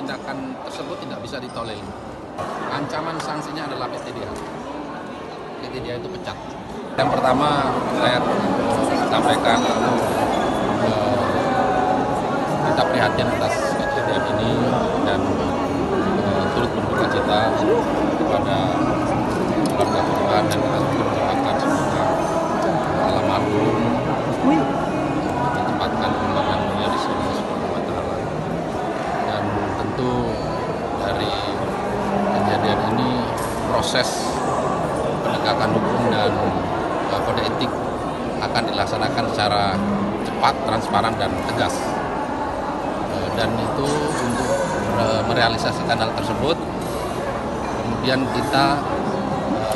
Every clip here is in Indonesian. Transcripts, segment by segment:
tindakan tersebut tidak bisa ditolerir. Ancaman sanksinya adalah PTDA. PTDA itu pecat. Yang pertama saya sampaikan kita prihatin atas kejadian ini dan turut berduka cita kepada keluarga korban dan mendoakan semoga almarhum ditempatkan kembali mulia di sini Subhanahu wa Ta'ala. Dan tentu dari kejadian ini proses penegakan hukum dan kode etik akan dilaksanakan secara cepat, transparan, dan tegas. Dan itu untuk merealisasikan hal tersebut, kemudian kita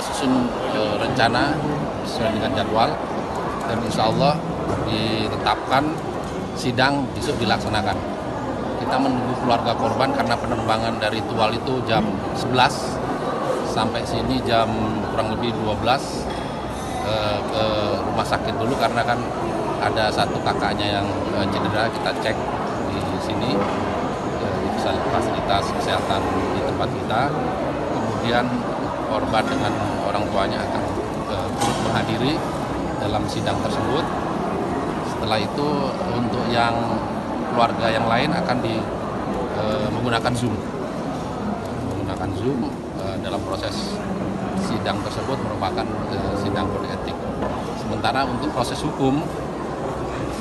susun rencana sesuai dengan jadwal, dan insya Allah ditetapkan sidang besok dilaksanakan. Kita menunggu keluarga korban karena penerbangan dari Tual itu jam 11 sampai sini jam kurang lebih 12 ke rumah sakit dulu karena kan ada satu kakaknya yang cedera, kita cek di sini di fasilitas kesehatan di tempat kita. Kemudian korban dengan orang tuanya akan turut menghadiri dalam sidang tersebut. Setelah itu untuk yang keluarga yang lain akan menggunakan Zoom. Dalam proses sidang tersebut merupakan sidang kode etik. Sementara untuk proses hukum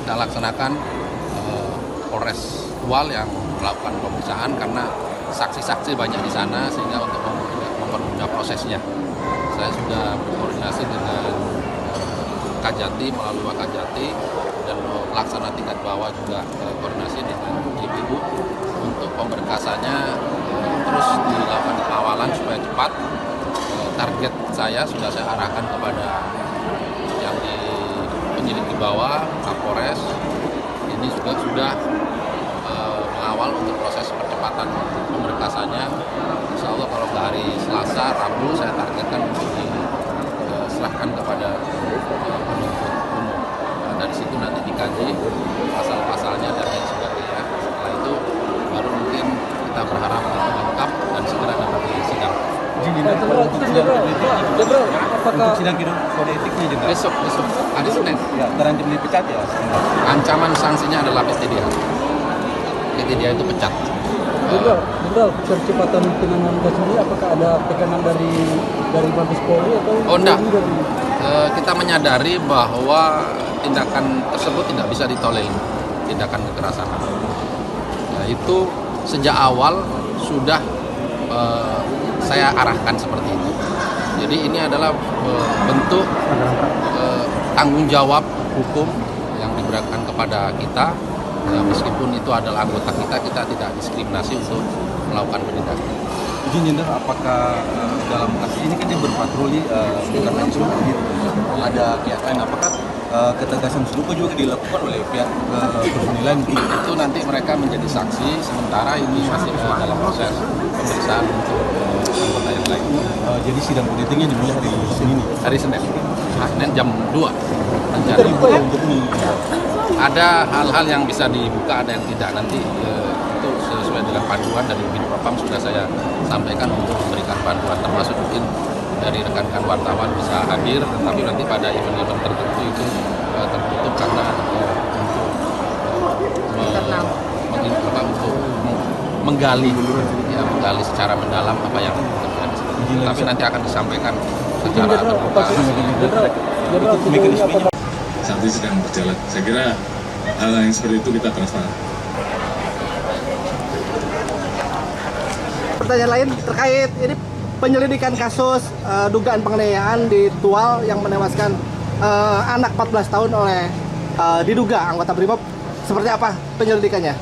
kita laksanakan Polres Tual yang melakukan pemeriksaan karena saksi-saksi banyak di sana sehingga untuk mempermudah prosesnya. Saya sudah berkoordinasi dengan Kajati melalui Wakajati dan pelaksana tingkat bawah juga koordinasi dengan JPU untuk pemberkasannya terus dilakukan pengawalan supaya cepat. Target saya sudah saya arahkan kepada yang di penyidik di bawah, Kapolres, ini juga sudah mengawal untuk proses percepatan pemberkasannya. Insya Allah kalau ke hari Selasa, Rabu saya targetkan untuk diserahkan kepada penuntut umum. Dari situ nanti dikaji pasal-pasalnya dan lain sebagainya. Setelah itu baru mungkin kita berharap itu lengkap dan segera dapat disidang. Apakah sidang kode etiknya juga? Besok hari Senin. Ya, terancam dipecat ya. Ancaman sanksinya adalah PTDA. PTDA itu pecat. Betul. Percepatan penanganan kasus ini apakah ada tekanan dari Mabes Polri atau? Oh enggak. Kita menyadari bahwa tindakan tersebut tidak bisa ditolerir, tindakan kekerasan. Itu sejak awal sudah saya arahkan seperti itu. Jadi ini adalah bentuk tanggung jawab hukum yang diberikan kepada kita. Ya, meskipun itu adalah anggota kita tidak diskriminasi untuk melakukan penindakan. Izin Jenderal, apakah dalam kasus ini kan dia berpatroli bukan hanya Serupa gitu, ada kegiatan, apakah ketegasan Serupa juga dilakukan oleh pihak personil Itu nanti mereka menjadi saksi, sementara ini masih dalam proses pemeriksaan untuk anggota yang lain. Jadi sidang kode etiknya dimulai hari Senin. Hari Senin jam 2. Ada hal-hal yang bisa dibuka, ada yang tidak. Nanti itu sesuai dengan panduan dari Minpropam sudah saya sampaikan untuk memberikan panduan, termasuk mungkin dari rekan-rekan wartawan bisa hadir, tetapi nanti pada event-event tertentu itu tertutup karena untuk menggali secara mendalam apa yang terjadi. Tapi nanti akan disampaikan secara terbuka. Mekanismenya saat ini sedang berjalan. Saya kira hal yang seperti itu kita transparan. Pertanyaan lain terkait ini penyelidikan kasus dugaan penganiayaan di Tual yang menewaskan anak 14 tahun oleh diduga anggota Brimob, seperti apa penyelidikannya?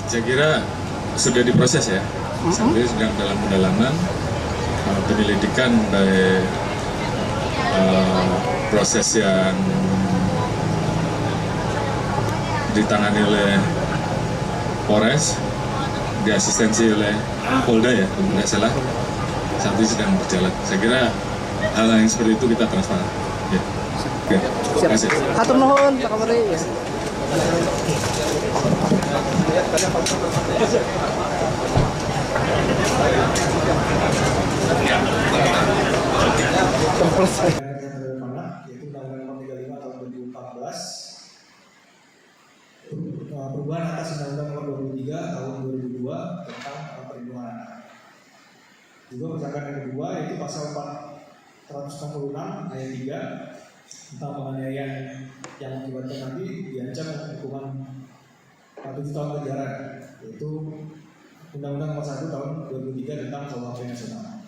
Saya kira sudah diproses ya. Saat ini sedang dalam pendalaman penyelidikan dari proses yang ditangani oleh Polres, diasistensi oleh Polda ya, kalau tidak salah. Saat ini sedang berjalan. Saya kira hal yang seperti itu kita transparan. Ya. Oke. Terima kasih. Hatur nuhun, Pak Kapolri. Ya. selesai. Yang terhadap anak, yaitu Undang-Undang Nomor 35 Tahun 2014, perubahan atas Undang-Undang Nomor 23 Tahun 2002 tentang perlindungan anak. Juga perjalanan yang kedua yaitu pasal 466 ayat 3 tentang penganiayaan yang mengakibatkan nanti diancam hukuman 7 tahun penjara, yaitu Undang-Undang Nomor 1 Tahun 2003 tentang KUHP Nasional.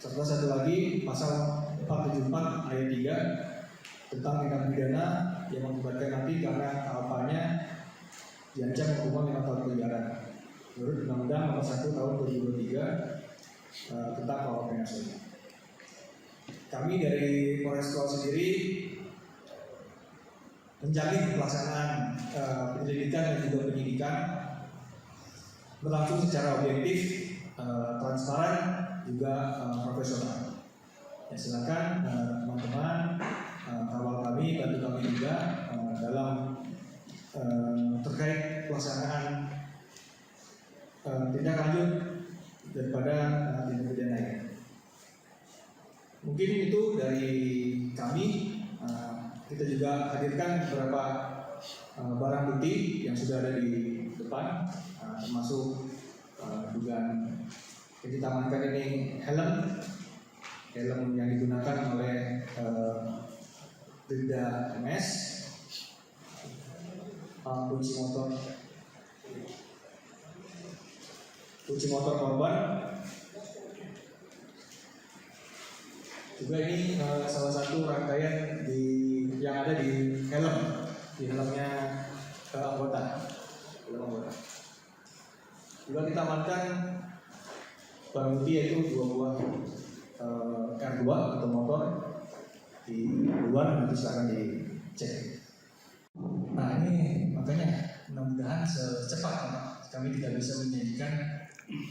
Serta satu lagi pasal 474 ayat 3 tentang tindak pidana yang mengakibatkan nanti karena KUHP-nya diancam hukuman 5 tahun penjara menurut Undang-Undang Nomor 1 Tahun 2003 tentang KUHP Nasional. Kami dari Polres Tual sendiri menjamin pelaksanaan penyelidikan dan juga penyidikan berlangsung secara objektif, transparan, juga profesional. Ya, silakan teman-teman kawal kami, bantu kami juga dalam terkait pelaksanaan tindak lanjut daripada tindak pidana ini. Mungkin itu dari kami. Kita juga hadirkan beberapa barang bukti yang sudah ada di depan, termasuk dugaan yang kita amankan ini helm yang digunakan oleh Bribda MS, kunci motor korban. Juga ini salah satu rangkaian yang ada di helmnya anggota. Juga kita amankan barang bukti yaitu 2 buah R2 atau motor di luar, nanti silakan dicek. Nah ini makanya mudah-mudahan secepatnya kami tidak bisa menjanjikan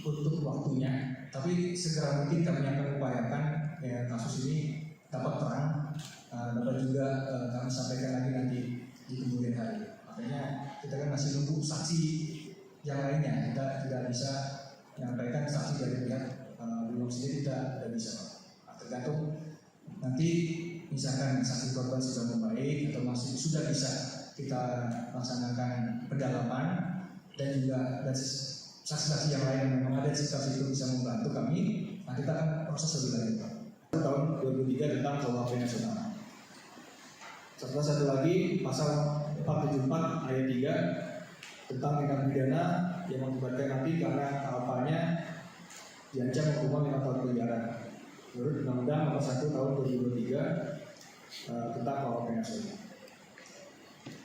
untuk waktunya, tapi segera mungkin kami akan upayakan ya, kasus ini dapat terang, dapat juga kami sampaikan lagi nanti di kemudian hari. Makanya kita kan masih nunggu saksi yang lainnya, kita tidak bisa menyampaikan saksi dari pihak belum sendiri, tidak bisa. Tergantung nanti misalkan saksi korban sudah membaik atau masih sudah bisa kita laksanakan pendalaman, dan juga dan saksi-saksi yang lain yang memang ada di sekitar itu bisa membantu kami. Nah, kita akan proses lebih lanjut. Tahun 2003 tentang KUHP Nasional. Serta satu lagi pasal 474 ayat 3 tentang tindak pidana yang mengakibatkan nanti karena KUHP-nya diancam hukuman 5 tahun penjara menurut Undang-Undang Nomor 1 Tahun 2003 tentang KUHP Nasional.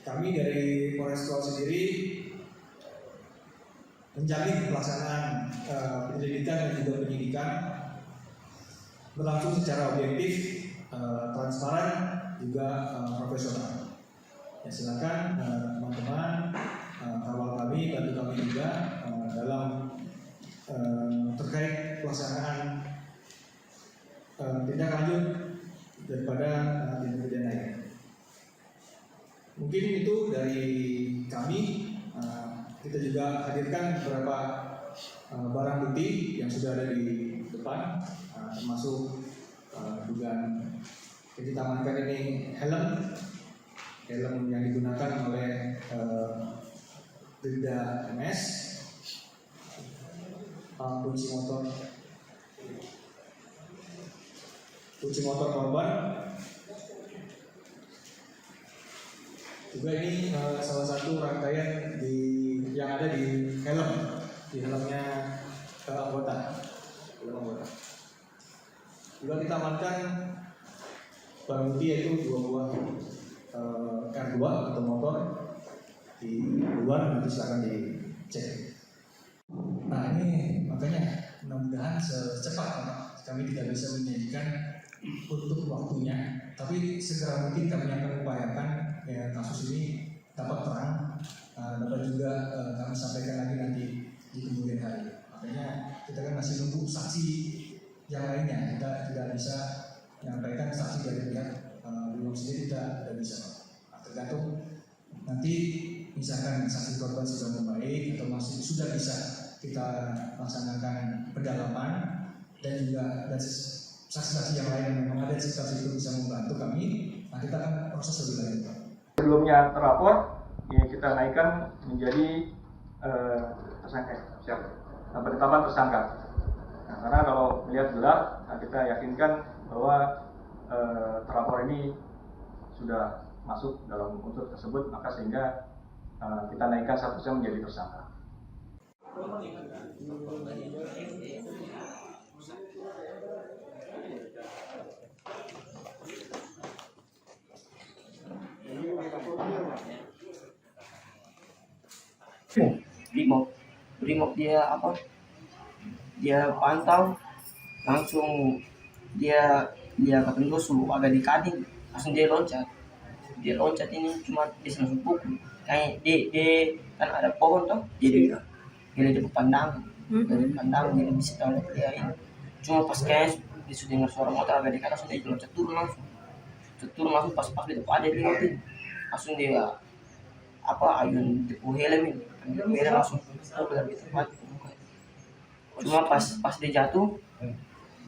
Kami dari Polres Tual sendiri menjamin pelaksanaan penyelidikan dan juga penyidikan berlangsung secara objektif, transparan, juga profesional. Ya, silakan teman-teman kawal kami, bantu kami juga dalam terkait pelaksanaan tindak lanjut daripada tindak pidana ini. Mungkin itu dari kami. Kita juga hadirkan beberapa barang bukti yang sudah ada di depan, termasuk dugaan yang kita amankan ini helm yang digunakan oleh Bribda MS, kunci motor korban. Juga ini salah satu rangkaian yang ada di helmnya anggota. Juga kita amankan barang bukti yaitu 2 buah R2 atau motor di luar, nanti silakan dicek. Nah ini makanya mudah-mudahan secepatnya kami tidak bisa menjanjikan untuk waktunya, tapi segera mungkin kami akan upayakan ya, kasus ini dapat terang, dapat juga kami sampaikan lagi nanti di kemudian hari. Makanya kita kan masih nunggu saksi yang lainnya, kita tidak bisa menyampaikan saksi dari pihak belum sendiri, tidak bisa. Tergantung nanti misalkan saksi korban sudah membaik atau masih sudah bisa kita laksanakan pendalaman, dan juga dan saksi-saksi yang lain yang memang ada di saksi itu bisa membantu kami, nah kita akan proses lebih lanjut. Sebelumnya terlapor, ya kita naikkan menjadi tersangka, siap, penetapan tersangka. Nah, karena kalau melihat gelar, nah kita yakinkan bahwa terlapor ini sudah masuk dalam unsur tersebut, maka sehingga kita naikkan statusnya menjadi tersangka. Brimob dia apa? Dia pantau langsung dia ketemu suruh agak dikading, langsung dia loncat ini cuma bisa langsung pukul. Kayak dia kan ada pohon tuh, jadi dia pandangan jadi bisa tahu dia ini. Cuma pas kayak dia sudah dengar suara motor agak dekat, langsung dia loncat turun langsung pas di depan ada dia langsung dia ayun tipu helm ini. Dia langsung pukul dari tempat. Cuma pas dia jatuh,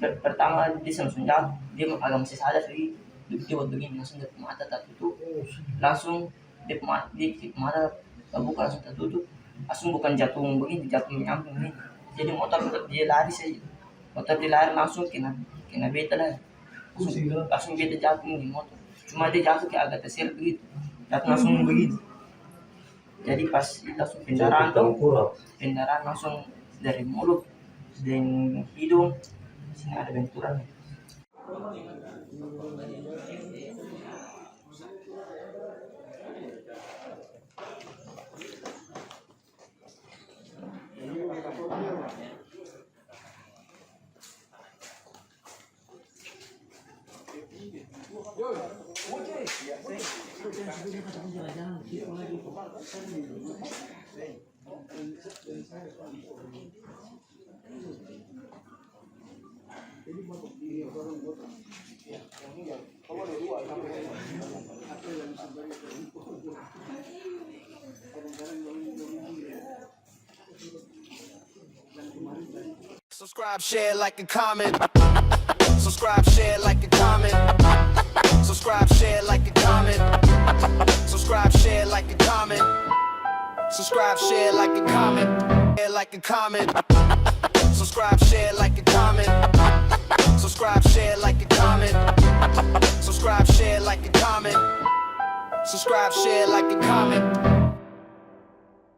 pertama dia langsung jatuh, dia agak masih sadar lagi, dia buat begini langsung dia mata tertutup, langsung dia mata buka langsung tertutup, langsung bukan jatuh begini, jatuh menyamping begini. Jadi motor dia lari saja, langsung kena beta lah, langsung beta jatuh di motor. Cuma dia jatuh kayak agak terseret begitu, jatuh langsung begini. Jadi pas langsung pendarahan langsung dari mulut dan hidung, sini ada benturan. Subscribe, share, like, and comment. Subscribe, share, like, and comment. Subscribe, share, like, and comment. Subscribe, share, like, and comment. Subscribe, share, like, and comment. Share, like, and comment. Subscribe, share, like, and comment. Subscribe, share, like, and comment. Subscribe, share, like, and comment. Subscribe, share, like, and comment.